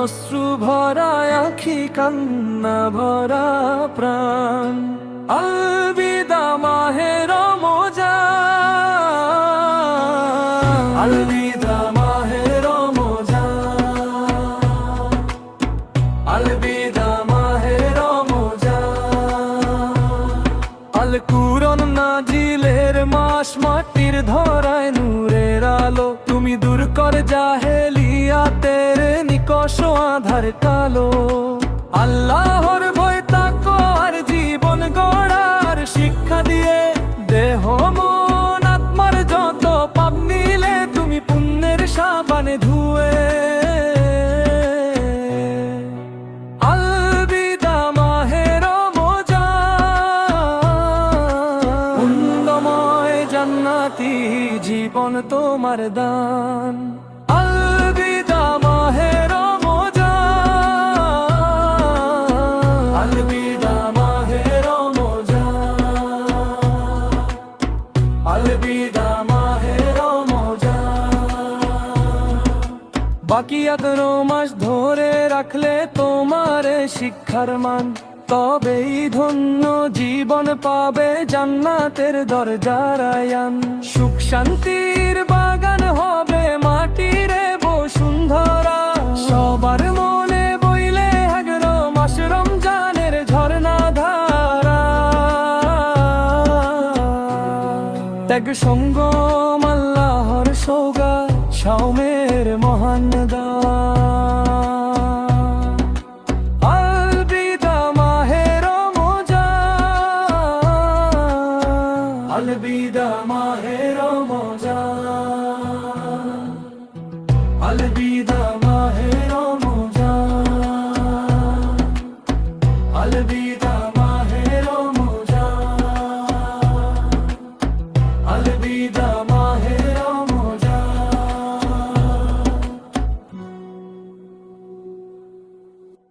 অশ্রু ভরা আখি, কান্না ভরা প্রাণ। আলবিদা মাহে রমজান, আলবিদা মাহে রমজান, আলবিদা মাহে রমজান। আল কুরআন নাজিলের মাস, মাটির ধরায় নূরের আলো। তুমি দূর কর জাহেলিয়াতের নিকষ আধার কালো। আল্লাহর ভয় তাকো আর জীবন গড়ার শিক্ষা দিয়ে, দেহ মন আত্মার যত পাপ নিলে তুমি পুণ্যের সাবানে ধুয়ে। আলবিদা মাহে রমজান, পুণ্যময় জান্নাতি জীবন তোমার দান। আলবিদা মাহে রমজান, আলবিদা মাহে রমজান, আলবিদা মাহে রমজান। বাকি 11 মাস ধরে রাখলে তোমার শিক্ষার মান, তবেই ধন্য জীবন পাবে জান্নাতের দরজার আয়ান। সুখ শান্তির বাগান হবে মাটির বসুন্ধরা, সবার মনে বইলে 11 মাস রমজানের ঝর্ণা ধারা। ত্যাগ সঙ্গম আল্লাহর সৌগাত, সাওমের মহান দান।